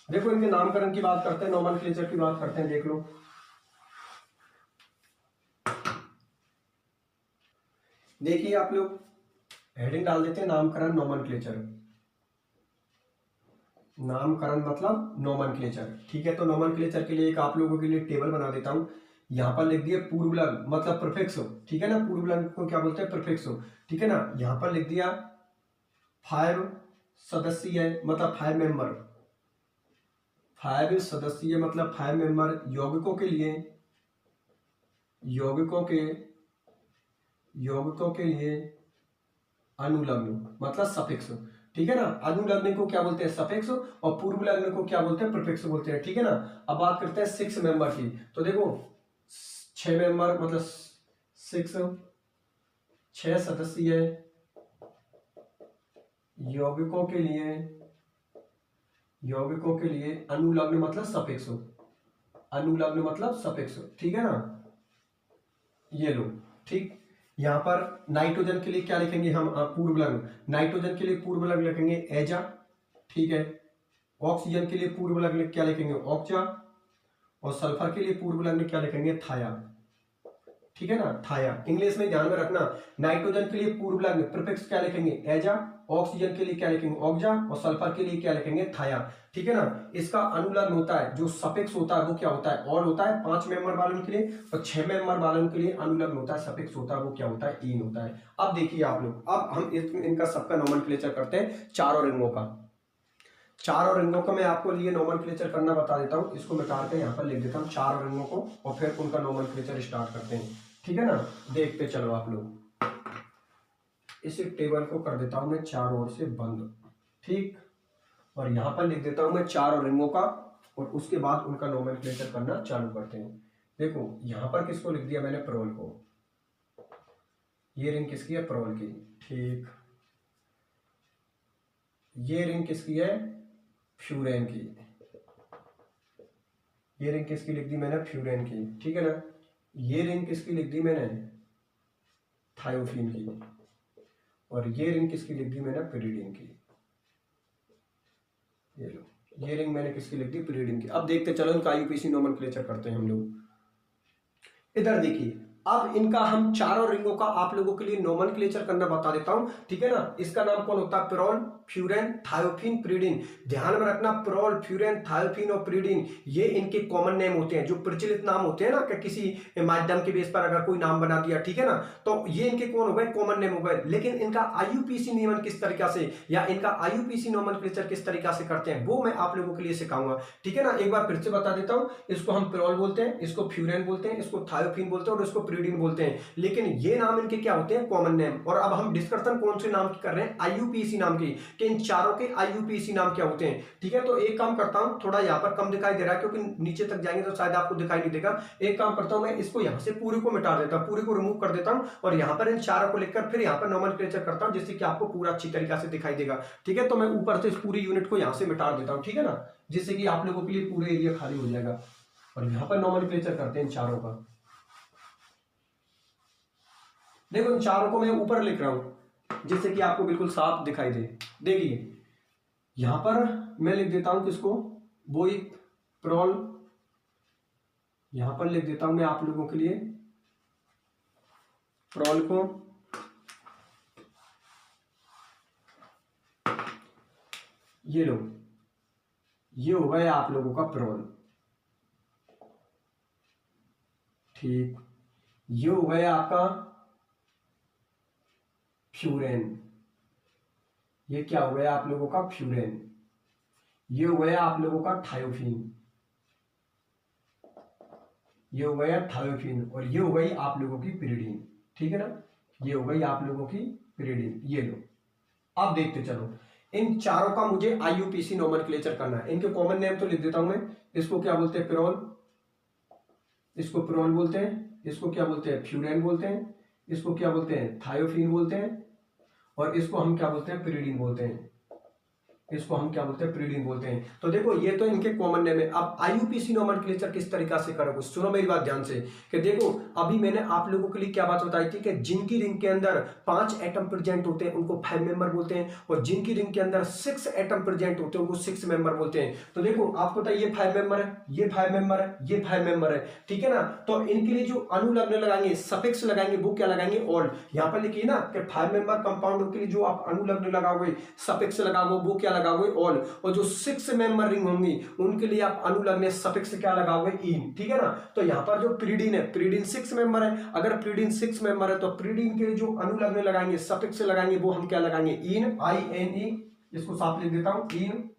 देखो इनके नामकरण की बात करते हैं, नोमेनक्लेचर की बात करते हैं, देख लो। देखिए आप लोग हेडिंग डाल देते हैं नामकरण नोमेनक्लेचर। नामकरण मतलब नोमेनक्लेचर, ठीक है। तो नोमेनक्लेचर के लिए एक आप लोगों के लिए टेबल बना देता हूं। यहां पर लिख दिया पूर्वलग्न मतलब प्रीफिक्स, ठीक है ना। पूर्वलग्न को क्या बोलते हैं? प्रीफिक्स, ठीक है ना। यहां पर लिख दिया 5 सदस्यीय मतलब 5 मेंबर, 5 सदस्यीय मतलब 5 मेंबर यौगिकों के लिए, यौगिकों के लिए अनुलग्न मतलब सफिक्स, ठीक है ना। अनुलग्न को क्या बोलते हैं? सफिक्स। और पूर्व लग्न को क्या बोलते हैं? प्रीफिक्स बोलते हैं, ठीक है ना। अब बात करते हैं 6 मेंबर की। तो देखो 6 मेंबर मतलब 6 सदस्यीय यौगिकों के लिए अनुलग्न मतलब सफिक्स, अनुलग्न मतलब सफिक्स, ठीक है ना। ये लो, ठीक। यहां पर नाइट्रोजन के लिए क्या लिखेंगे हम? पूर्व लग्न। नाइट्रोजन के लिए पूर्व लग्न लिखेंगे एजा, ठीक है। ऑक्सीजन के लिए पूर्व लग्न क्या लिखेंगे? ऑक्जा। और सल्फर के लिए पूर्व लग्न क्या लिखेंगे? थाया, ठीक है ना, थाया। इंग्लिश में ध्यान में रखना, नाइट्रोजन के लिए पूर्व लग्न प्रीफिक्स क्या लिखेंगे? एजा, ऑक्सीजन के लिए क्या लिखेंगे ऑक्जा, और सल्फर के लिए क्या लिखेंगे थाया। ठीक है ना। इसका अनुलग्न होता है जो सफिक्स होता है वो क्या होता है ऑल होता है 5 मेंबर वालों के लिए, और 6 मेंबर वालों के लिए अनुलग्न होता है सफिक्स होता है वो क्या होता है इन होता है। अब देखिए आप लोग, अब हम इनका सबका नोमेनक्लेचर करते हैं चारों रिंगों का। चारों रिंगों का मैं आपको लिए नोमेनक्लेचर करना बता देता हूं। इसको मिटा के यहाँ पर लिख देता हूं चारों रिंगों को, और फिर उनका नोमेनक्लेचर स्टार्ट करते हैं। ठीक है ना। देखते चलो आप लोग, इस टेबल को कर देता हूं मैं चारों ओर से बंद। ठीक, और यहां पर लिख देता हूं मैं चारों रिंगों का, और उसके बाद उनका नोमेनक्लेचर करना चालू करते हैं। देखो यहां पर किसको लिख दिया मैंने प्रोल को, ये रिंग किसकी है प्रोल की। ठीक, ये रिंग किसकी है फ्यूरेन की, ये रिंग किसकी लिख दी मैंने फ्यूरेन की। ठीक है ना। ये रिंग किसकी लिख दी मैंने थायोफिन की, और ये रिंग किसकी लिख दी मैंने पिरिडिन की। ये लो, ये रिंग मैंने किसकी लिख दी पिरिडिन की। अब देखते चलो इनका आईयूपीएसी नोमेनक्लेचर करते हैं हम लोग। इधर देखिए, अब इनका हम चारों रिंगों का आप लोगों के लिए नोमेनक्लेचर करना बता देता हूं। ठीक है ना। इसका नाम कौन होता है प्रोल, फ्यूरेन, थायोफिन, पिरिडिन। ध्यान में रखना प्रोल, फ्यूरेन, थायोफिन और पिरिडिन ये इनके कॉमन नेम होते हैं, जो प्रचलित नाम होते हैं ना कि किसी माध्यम के बेस पर अगर कोई नाम बना दिया। ठीक है ना। तो ये इनके कौन हो गए कॉमन नेम हो गए। लेकिन इनका आईयूपीएसी नियमन किस तरीका से या इनका आईयूपीएसी नोमेनक्लेचर किस तरीका से करते हैं वो मैं आप लोगों के लिए सिखाऊंगा। ठीक है ना। एक बार फिर से बता देता हूं। इसको हम प्रोल बोलते हैं, इसको फ्यूरेन बोलते हैं, इसको थायोफिन बोलते हैं और इसको पिरिडिन बोलते हैं। लेकिन ये नाम इनके क्या होते हैं कॉमन नेम। और अब हम डिस्कशन कौन से नाम की कर रहे हैं आईयूपीएसी नाम की, कि इन चारों के आईयूपीएसी नाम क्या होते हैं। ठीक है। तो एक काम करता हूं, थोड़ा यहां पर कम दिखाई दे रहा है क्योंकि नीचे तक जाएंगे तो शायद आपको दिखाई नहीं देगा। एक काम करता हूं, मैं इसको यहां से पूरे को मिटा देता हूं, पूरे को रिमूव कर देता हूं, और यहां पर इन चारों को लिखकर फिर यहां पर नोमेनक्लेचर करता हूं, जिससे कि आपको पूरा अच्छी तरीके से दिखाई देगा। ठीक है। तो मैं ऊपर से इस पूरी यूनिट को यहां से मिटा देता हूं। ठीक है ना, जिससे कि आप लोगों के लिए पूरे एरिया खाली हो जाएगा। और यहां पर नोमेनक्लेचर करते हैं इन चारों का। देखो इन चारों को मैं ऊपर लिख रहा हूं जिससे कि आपको बिल्कुल साफ दिखाई दे। देखिए यहां पर मैं लिख देता हूं किसको बोइक, प्रोल। यहां पर लिख देता हूं मैं आप लोगों के लिए प्रोल को, ये लो, ये हो गया आप लोगों का प्रोल। ठीक, ये हो गया आपका फ्यूरेन। ये क्या हो गया आप लोगों का फ्यूरेन। ये हो गया आप लोगों का थायोफिन, ये हो गया थायोफिन, और ये हो गई आप लोगों की पिरिडिन। ठीक है ना, ये हो गई आप लोगों की पिरिडिन। ये लो, अब देखते चलो इन चारों का मुझे आईयूपीएसी नोमेनक्लेचर करना है। इनके कॉमन नेम तो लिख देता हूं मैं। इसको क्या बोलते हैं प्रोल, इसको प्रोल बोलते हैं, इसको क्या बोलते हैं फ्यूरेन बोलते हैं, इसको क्या बोलते हैं थायोफिन बोलते हैं, और इसको हम क्या बोलते हैं पिरिडिन बोलते हैं। इसको हम क्या बोलते हैं पिरिडिन बोलते हैं। तो देखो ये तो इनके कॉमन नेम है। अब आईयूपीएसी नोमेनक्लेचर किस तरीका से करोगे, सुनो मेरी बात ध्यान से, कि देखो अभी मैंने आप लोगों के लिए क्या बात बताई थी कि जिनकी रिंग के अंदर 5 एटम प्रेजेंट होते हैं उनको 5 मेंबर बोलते हैं, और जिनकी रिंग के अंदर 6 एटम प्रेजेंट होते हैं उनको 6 मेंबर बोलते हैं। तो देखो आपको पता है ये 5 मेंबर है, ये 5 मेंबर है, ये 5 मेंबर है। ठीक है ना। तो इनके लिए जो अनुलग्न लगाएंगे सफिक्स लगाएंगे वो क्या लगाएंगे ऑल। यहां पर लिखिए ना कि 5 मेंबर कंपाउंड के लिए जो आप अनुलग्न लगाओगे सफिक्स लगाओगे वो क्या लगाओगे ऑल, और जो 6 मेंबर रिंग होंगी उनके लिए आप अनुलग्न सफिक्स क्या लगाओगे इन। ठीक है ना। तो यहां पर जो पिरिडिन है, पिरिडिन 6 मेंबर है। अगर पिरिडिन 6 मेंबर है तो पिरिडिन के लिए जो अनुलग्न लगाएंगे सफिक्स लगाएंगे वो हम क्या लगाएंगे इन, INE। इसको साफ लिख देता हूं इन,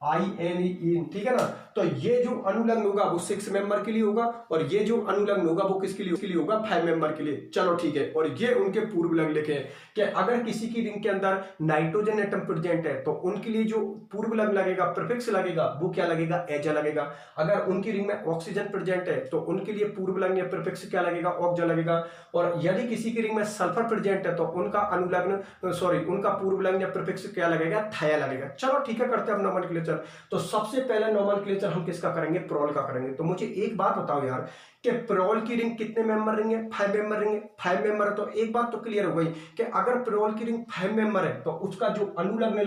INE इन। ठीक है ना। तो ये जो अनुलग्न होगा वो 6 मेंबर के लिए होगा, और ये जो अनुलग्न होगा वो किसके लिए होगा 5 मेंबर के लिए। चलो ठीक है। और ये उनके पूर्व लग लिखे हैं कि अगर किसी की रिंग के अंदर नाइट्रोजन एटम प्रेजेंट है तो उनके लिए जो पूर्व लग लगेगा प्रीफिक्स लगेगा वो क्या लगेगा एजा लगेगा। अगर उनकी रिंग में ऑक्सीजन प्रेजेंट है तो उनके लिए पूर्व लग या प्रीफिक्स क्या लगेगा ऑक्जा लगेगा। और यदि किसी की रिंग में सल्फर प्रेजेंट है तो उनका अनुलग्न उनका पूर्व लग या प्रीफिक्स क्या लगेगा थाया लगेगा। चलो ठीक है, करते हैं अब नोमेनक्लेचर। तो सबसे पहले नोमेनक्लेचर हम किसका करेंगे प्रोल का करेंगे। तो मुझे एक बात बताओ यार कि प्रोल की रिंग कितने मेंबर रिंग है? 5 मेंबर रिंग है। 5 मेंबर है तो एक बात तो क्लियर हो गई कि अगर प्रोल की रिंग 5 मेंबर है तो उसका जो अनुलग्न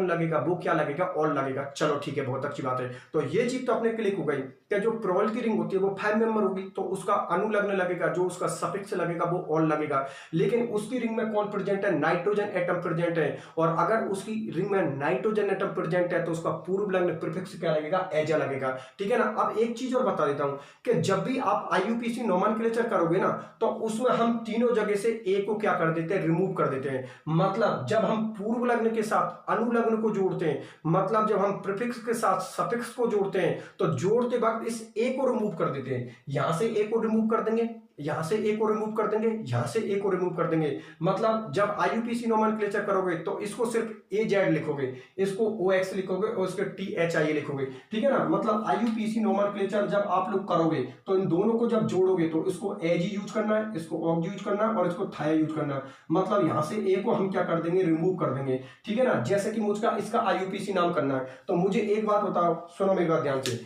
लगेगा वो क्या लगेगा? ऑल लगेगा। चलो ठीक है, बहुत अच्छी बात है। तो ये चीज तो अपने क्लिक हो गई कि जो प्रोल की रिंग होती है वो 5 मेंबर होगी तो उसका अनुलग्न लगेगा, जो उसका सफिक्स लगेगा वो ऑल लगेगा। लेकिन उसकी रिंग में कौन प्रेजेंट है? नाइट्रोजन एटम प्रेजेंट है। और अगर उसकी रिंग में नाइट्रोजन एटम प्रेजेंट है तो उसका पूर्व लग्न प्रीफिक्स क्या लगेगा? एजा लगेगा। ठीक है ना। अब एक चीज और बता देता हूं कि जब भी आप आईयूपीएसी नोमेनक्लेचर करोगे ना तो उसमें हम तीनों जगह से ए को क्या कर देते हैं? रिमूव कर देते हैं। मतलब जब हम पूर्व लग्न के साथ अनुलग्न को जोड़ते हैं, मतलब जब हम प्रीफिक्स के साथ सफिक्स को जोड़ते हैं तो जोड़ते वक्त इस ए को रिमूव कर देते हैं। यहां से ए को रिमूव कर देंगे, यहां से ए को रिमूव कर देंगे, यहां से ए को रिमूव कर देंगे। मतलब जब आईयूपीएसी नोमेनक्लेचर करोगे तो इसको सिर्फ ए जेड लिखोगे, इसको ओ एक्स लिखोगे और इसको टी एच आई लिखोगे। ठीक है ना। मतलब आईयूपीएसी नोमेनक्लेचर जब आप लोग करोगे तो इन दोनों को जब जोड़ोगे तो इसको एज यूज करना है, इसको ऑग यूज करना है और इसको थाया यूज करना है। मतलब यहां से ए को हम क्या कर देंगे? रिमूव कर देंगे। ठीक है ना। जैसे कि मुझका इसका आईयूपीएसी नाम करना है तो मुझे एक बात बताओ, सुनो मेरी बात ध्यान से,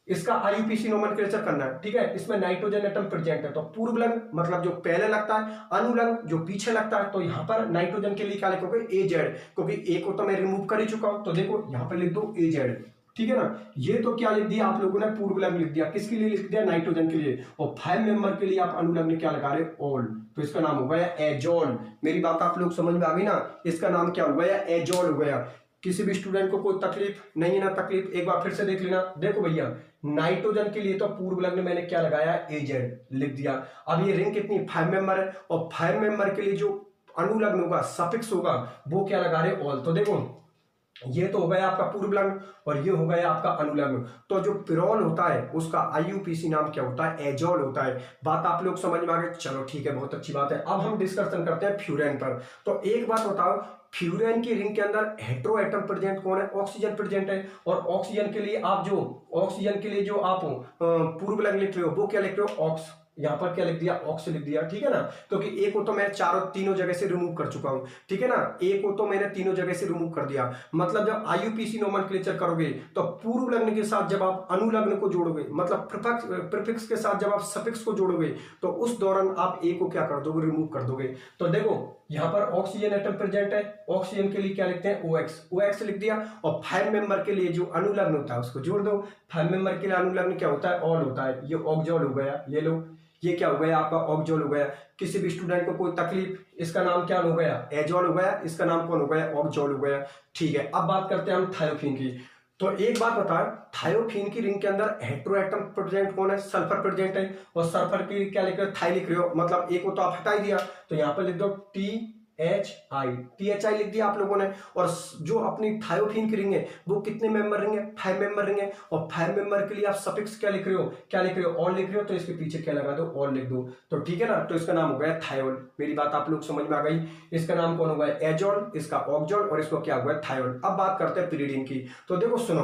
इसका आईयूपीएसी नोमेनक्लेचर करना है। ठीक है। इसमें नाइट्रोजन एटम प्रेजेंट है तो पूर्व लग्न मतलब जो पहले लगता है, अनुलग्न जो पीछे लगता है। तो यहां पर नाइट्रोजन के लिए क्या लिखोगे? ए जेड, क्योंकि ए को तो मैं रिमूव कर ही चुका हूं। तो देखो यहां पर लिख दो ए जेड। ठीक है ना। ये तो क्या लिख दिया आप लोगों ने? पूर्व लग्न लिख दिया। किसके लिए लिख दिया? नाइट्रोजन के लिए। और 5 मेंबर के लिए आप अनुलग्न क्या लगा रहे? ऑल। तो इसका नाम हो गया एजोल। मेरी बात आप लोग समझ में आ गई ना? इसका नाम क्या हो गया? एजोल हो गया। किसी भी स्टूडेंट को कोई तकलीफ नहीं है ना? तकलीफ एक बार फिर से देख लेना। देखो भैया, नाइट्रोजन के लिए तो पूर्व लग्न मैंने क्या लगाया? एजेड लिख दिया। अब ये रिंग कितनी? 5 मेंबर है और 5 मेंबर के लिए जो अनुलग्न होगा, सफिक्स होगा, वो क्या लगा रहे? ऑल। तो देखो ये तो हो गया आपका पूर्व लग्न और ये हो गया आपका अनुलग्न। तो जो पिरोल होता है उसका आईयूपीएसी नाम क्या होता है? एजोल होता है। बात आप लोग समझ में आ गए? चलो ठीक है, बहुत अच्छी बात है। अब हम डिस्कशन करते हैं फ्यूरेन पर। तो एक बात बताओ, फ्यूरेन की रिंग के अंदर हेट्रो एटम प्रेजेंट कौन है? ऑक्सीजन प्रेजेंट है। और ऑक्सीजन के लिए आप पूर्व लग्न लिख रहे हो वो क्या लिख रहे हो? ऑक्स। यहां पर क्या लिख दिया? ऑक्स लिख दिया। ठीक है ना। क्योंकि ए को तो मैं तीनों जगह से रिमूव कर चुका हूं। ठीक है ना। ए को तो मैंने तीनों जगह से रिमूव कर दिया। मतलब जब आईयूपीएसी नोमेनक्लेचर करोगे तो पूर्व लग्न के साथ जब आप अनुलग्न को जोड़ोगे, मतलब प्रीफिक्स के साथ जब आप सफिक्स को जोड़ोगे तो उस दौरान आप ए को क्या कर दोगे? रिमूव कर दोगे। तो देखो यहां पर ऑक्सीजन एटम प्रेजेंट है, ऑक्सीजन के लिए क्या लिखते हैं? OX। OX लिख दिया। और 5 मेंबर के लिए जो अनुलग्न होता है उसको जोड़ दो। 5 मेंबर के लिए अनुलग्न क्या होता है? ऑल होता है। ये ऑक्जोल हो गया। ये लो, ये क्या हो गया? आपका ऑक्जोल हो गया। किसी भी स्टूडेंट को कोई तकलीफ, इसका नाम क्या हो गया? एजोल हो गया। इसका नाम कौन हो गया? ऑक्जोल हो गया। ठीक है। अब बात करते हैं हम थायोफीन की। तो एक बात बता, थायोफीन की रिंग के अंदर हेट्रो एटम प्रेजेंट कौन है? सल्फर प्रेजेंट है। और सल्फर की क्या लिख रहे हो? थाई लिख रहे हो। मतलब ए को तो आप हटा ही दिया तो यहां पर लिख दो THI लिख दिया आप लोगों ने। और जो अपनी थायोफीन की रिंग है वो कितने मेंबर रिंग है? 5 मेंबर रिंग है। और 5 मेंबर के लिए आप सफिक्स क्या लिख रहे हो? ऑल लिख रहे हो। तो इसके पीछे क्या लगा दो? ऑल लिख दो। तो ठीक है ना। तो इसका नाम हो गया थायोल। मेरी बात आप लोग समझ में आ गई? इसका नाम कौन हो गया? एजोल, इसका ऑक्जोल और इसको क्या हुआ? थायोल। अब बात करते हैं पिरिडीन की। तो देखो सुनो,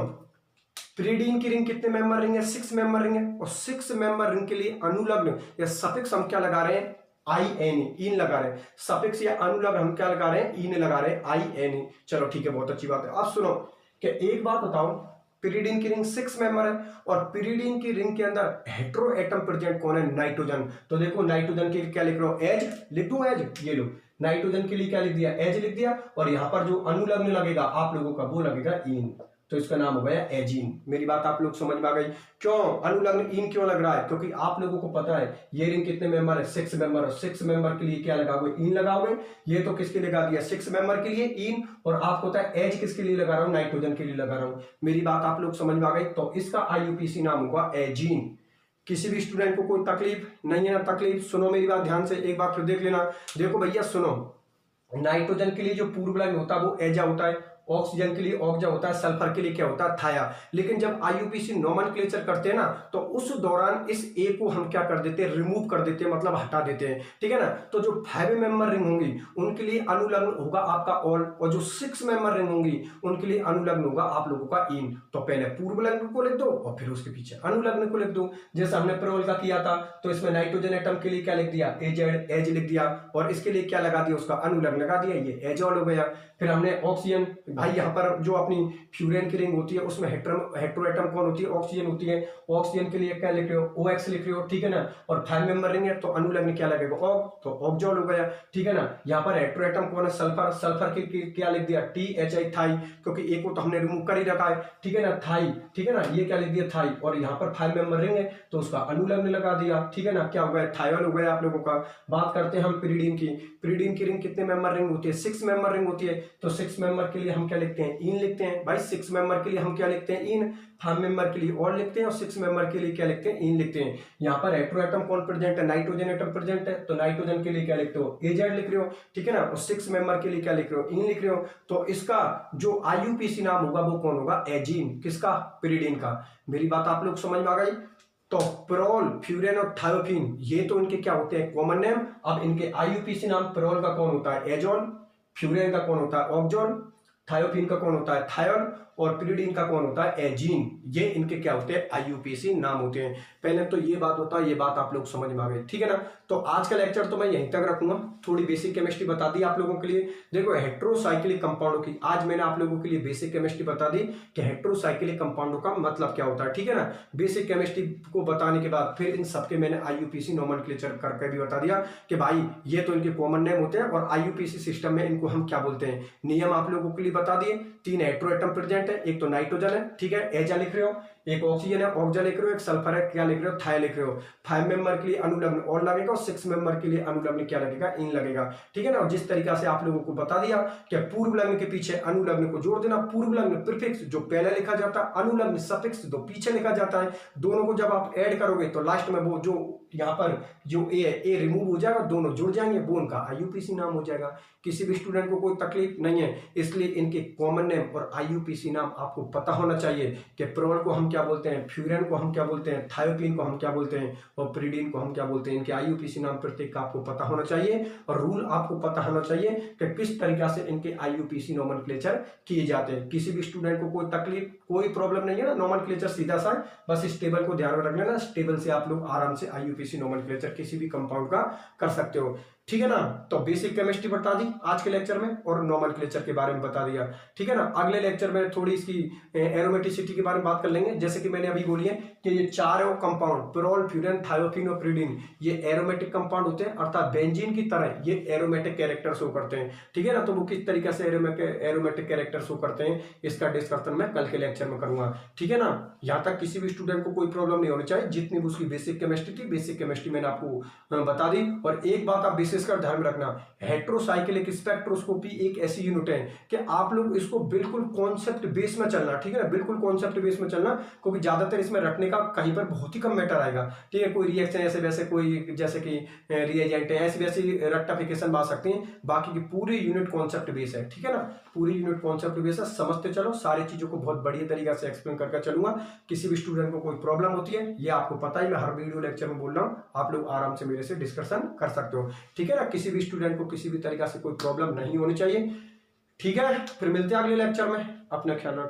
पिरिडीन की रिंग कितने मेंबर रिंग है? 6 मेंबर रिंग है। और 6 मेंबर रिंग के लिए अनुलग्न या सफिक्स हम क्या लगा रहे हैं? इन लगा रहे हैं। सफिक्स या अनुलग्न हम क्या लगा रहे हैं? इन लगा रहे हैं, IN। चलो ठीक है, बहुत अच्छी बात है। अब सुनो कि एक बात बताओ, पिरिडीन की रिंग 6 मेंबर है और पिरिडीन की रिंग के अंदर हेट्रो एटम प्रेजेंट कौन है? नाइट्रोजन। तो देखो नाइट्रोजन के लिए क्या लिख रहा हूं? एज लिख दूं? एज, ये लो, नाइट्रोजन के लिए क्या लिख दिया? एज लिख दिया। और यहां पर जो अनुलग्न लगेगा आप लोगों का वो लगेगा इन। तो इसका नाम हो गया एजीन। मेरी बात आप लोग समझ में आ गई? क्यों अनुलग्न इन क्यों लग रहा है? क्योंकि आप लोगों को पता है ये रिंग कितने मेंबर है? 6 मेंबर है। 6 मेंबर के लिए क्या लगाओगे? इन लगाओगे। ये तो किसके लिए लगा दिया? 6 मेंबर के लिए इन। और आपको पता है एज किसके लिए लगा रहा हूं? नाइट्रोजन के लिए लगा रहा हूं। मेरी बात आप लोग समझ में आ गई? तो इसका आईयूपीएसी नाम होगा एजीन। किसी भी स्टूडेंट को कोई तकलीफ नहीं है ना? तकलीफ सुनो मेरी बात ध्यान से, एक बार फिर देख लेना। देखो भैया सुनो, नाइट्रोजन के लिए जो पूर्व लग्न होता है वो एजा होता है। ऑक्सीजन के लिए ऑक्जा होता है। सल्फर के लिए क्या होता है? थाया। लेकिन जब आईयूपीएसी नोमेनक्लेचर करते हैं ना तो उस दौरान इस ए को हम क्या कर देते हैं? रिमूव कर देते हैं, मतलब हटा देते हैं। ठीक है ना। तो जो 5 मेंबर रिंग होंगी उनके लिए अनुलग्न होगा आपका ऑल। और जो 6 मेंबर रिंग होंगी उनके लिए अनुलग्न होगा आप लोगों का इन। तो पहले पूर्व लग्न को लिख दो और फिर उसके पीछे अनुलग्न को लिख दो। जैसे हमने पेरोल का किया था तो इसमें नाइट्रोजन एटम के लिए क्या लिख दिया? एजेड, एज लिख दिया। और इसके लिए क्या लगा दिया? उसका अनुलग्न लगा दिया, ये एजोल हो गया। फिर हमने ऑक्सीजन भाई यहाँ पर जो अपनी फ्यूरेन की रिंग होती है उसमें हेटेरोएटम कौन होती है, ऑक्सीजन होती है। ऑक्सीजन के लिए क्या लिख रहे हो, OX लिख रहे हो, ठीक है ना। और 5 मेंबर रिंग है तो अनुलग्न क्या लगेगा, ऑक, तो ऑक्जॉल हो गया, ठीक है ना। यहाँ पर हेटेरोएटम कौन है, सल्फर, सल्फर के क्या लिख दिया, THI थाई, क्योंकि एक को तो हमने रिमूव कर ही रखा है, ठीक है ना, थाई, ठीक है ना, ये क्या लिख दिया थाई। और यहाँ पर 5 मेंबर रिंग है तो उसका अनुलग्न लगा दिया, ठीक है ना, क्या हो गया, थायन हो गया आप लोगों का। बात करते हैं हम पिरिडीन की। पिरिडीन की रिंग कितने मेंबर रिंग होती है, 6 मेंबर रिंग होती है। तो 6 मेंबर के लिए हम क्या लिखते हैं, इन लिखते हैं भाई। 6 मेंबर के लिए हम क्या लिखते हैं, इन। 5 मेंबर के लिए और लिखते हैं और 6 मेंबर के लिए क्या लिखते हैं, इन लिखते हैं। यहाँ पर हेटेरोएटम कौन प्रेजेंट है, नाइट्रोजन एटम प्रेजेंट है, तो नाइट्रोजन के लिए क्या लिखते हो, एजेड लिख रहे हो, ठीक है ना। और 6 मेंबर के लिए क्या लिख रहे हो, इन लिख रहे हो। तो इसका जो IUPAC नाम होगा वो कौन होगा, एजीन। किसका, पिरिडीन का। मेरी बात आप लोग समझ में आ गई। तो प्रोल, फ्यूरेन और थायोफिन ये तो इनके क्या होते हैं, कॉमन नेम। अब इनके IUPAC नाम, प्रोल का कौन होता है, एजोन, फ्यूरेन का कौन होता है, ऑक्जोन, थायोफिन का कौन होता है, थायोन, और पिरिडीन का कौन होता है, एजीन। ये इनके क्या होते हैं, IUPAC नाम होते हैं। पहले तो ये बात होता है, ये बात आप लोग समझ में आ गई, ठीक है ना। तो आज का लेक्चर तो मैं यहीं तक रखूंगा। थोड़ी बेसिक केमिस्ट्री बता दी आप लोगों के लिए। देखो हेटेरोसाइक्लिक कंपाउंडों की आज मैंने आप लोगों के लिए बेसिक केमिस्ट्री बता दी कि हेटेरोसाइक्लिक कंपाउंडों का मतलब क्या होता है, ठीक है ना। बेसिक केमिस्ट्री को बताने के बाद फिर इन सबके मैंने IUPAC नोमेनक्लेचर करके भी बता दिया कि भाई ये तो इनके कॉमन नेम होते हैं और IUPAC सिस्टम में इनको हम क्या बोलते हैं। नियम आप लोगों के लिए बता दिए। 3 हेटेरोएटम प्रेजेंट है, एक तो नाइट्रोजन है, ठीक है, एजा लिख रहे हो, एक ऑक्सीजन है, ऑक्जा लिख रहे हो, एक सल्फर है, क्या लिख रहे हो, थाई लिख रहे हो। 5 मेंबर के लिए अनुलग्न और लगेगा और 6 मेंबर के लिए अनुलग्न क्या लगेगा, इन लगेगा, ठीक है ना। और जिस तरीका से आप लोगों को बता दिया कि पूर्व लग्न के पीछे अनुलग्न को जोड़ देना। पूर्व लग्न प्रीफिक्स जो पहले लिखा जाता है, अनुलग्न सफिक्स जो पीछे लिखा जाता है, दोनों को जब आप ऐड करोगे तो लास्ट में वो जो यहाँ पर जो ए है, ए रिमूव हो जाएगा, दोनों जुड़ जाएंगे, वो उनका IUPAC नाम हो जाएगा। किसी भी स्टूडेंट को कोई तकलीफ नहीं है, इसलिए इनके कॉमन नेम और IUPAC नाम आपको पता होना चाहिए कि प्रोल को हम क्या बोलते हैं, फ्यूरेन को हम क्या बोलते हैं, थायोपिन को हम क्या बोलते हैं और पिरिडीन को हम क्या बोलते हैं। इनके IUPAC नाम प्रत्येक का आपको पता होना चाहिए और रूल आपको पता होना चाहिए कि किस तरीका से इनके IUPAC नोमेनक्लेचर किए जाते हैं। किसी भी स्टूडेंट को कोई तकलीफ, कोई प्रॉब्लम नहीं है ना, नोमेनक्लेचर सीधा सा है, बस इस टेबल को ध्यान में रख लेना। इस टेबल से आप लोग आराम से IUPAC नोमेनक्लेचर किसी भी कंपाउंड का कर सकते हो, ठीक है ना। तो बेसिक केमिस्ट्री बता दी आज के लेक्चर में और नोमेनक्लेचर के बारे में बता दिया, ठीक है ना। अगले लेक्चर में थोड़ी इसकी एरोमेटिसिटी के बारे में बात कर लेंगे। जैसे कि मैंने अभी बोली है कि ये चारों कंपाउंड प्रोल, फ्यूरेन, थायोफिन और पिरिडीन ये एरोमेटिक कंपाउंड होते हैं, अर्थात बेंजीन की तरह ये एरोमेटिक कैरेक्टर शो करते हैं, ठीक है ना। तो वो किस तरीके से एरोमेटिक कैरेक्टर शो करते हैं इसका डिस्कशन मैं कल के लेक्चर में करूंगा, ठीक है ना। यहाँ तक किसी भी स्टूडेंट को कोई प्रॉब्लम नहीं होनी चाहिए। जितनी भी उसकी बेसिक केमिस्ट्री थी, बेसिक केमिस्ट्री मैंने आपको बता दी। और एक बात आप विशेषकर ध्यान में रखना, हेटेरोसाइक्लिक स्पेक्ट्रोस्कोपी एक ऐसी यूनिट है कि आप लोग इसको बिल्कुल कॉन्सेप्ट बेस में चलना, ठीक है ना, बिल्कुल कॉन्सेप्ट बेस में चलना, क्योंकि ज्यादातर इसमें रटने का कहीं पर बहुत ही कम मैटर आएगा, ठीक है। कोई रिएक्शन ऐसे वैसे कोई जैसे कि रिएजेंट है ऐसी वैसी रेक्टिफिकेशन आ सकती है, बाकी की पूरी यूनिट कॉन्सेप्ट बेस है, ठीक है ना। पूरी यूनिट कॉन्सेप्ट बेस है, समझते चलो, सारी चीजों को बहुत बढ़िया तरीके से एक्सप्लेन करके चलूंगा। किसी भी स्टूडेंट को कोई प्रॉब्लम होती है ये आपको पता ही, मैं हर वीडियो लेक्चर में बोल रहा हूँ, आप लोग आराम से मेरे से डिस्कशन कर सकते हो, ठीक है ना। किसी भी स्टूडेंट को किसी भी तरीका से कोई प्रॉब्लम नहीं होनी चाहिए, ठीक है। फिर मिलते हैं अगले लेक्चर में, अपना ख्याल रखना।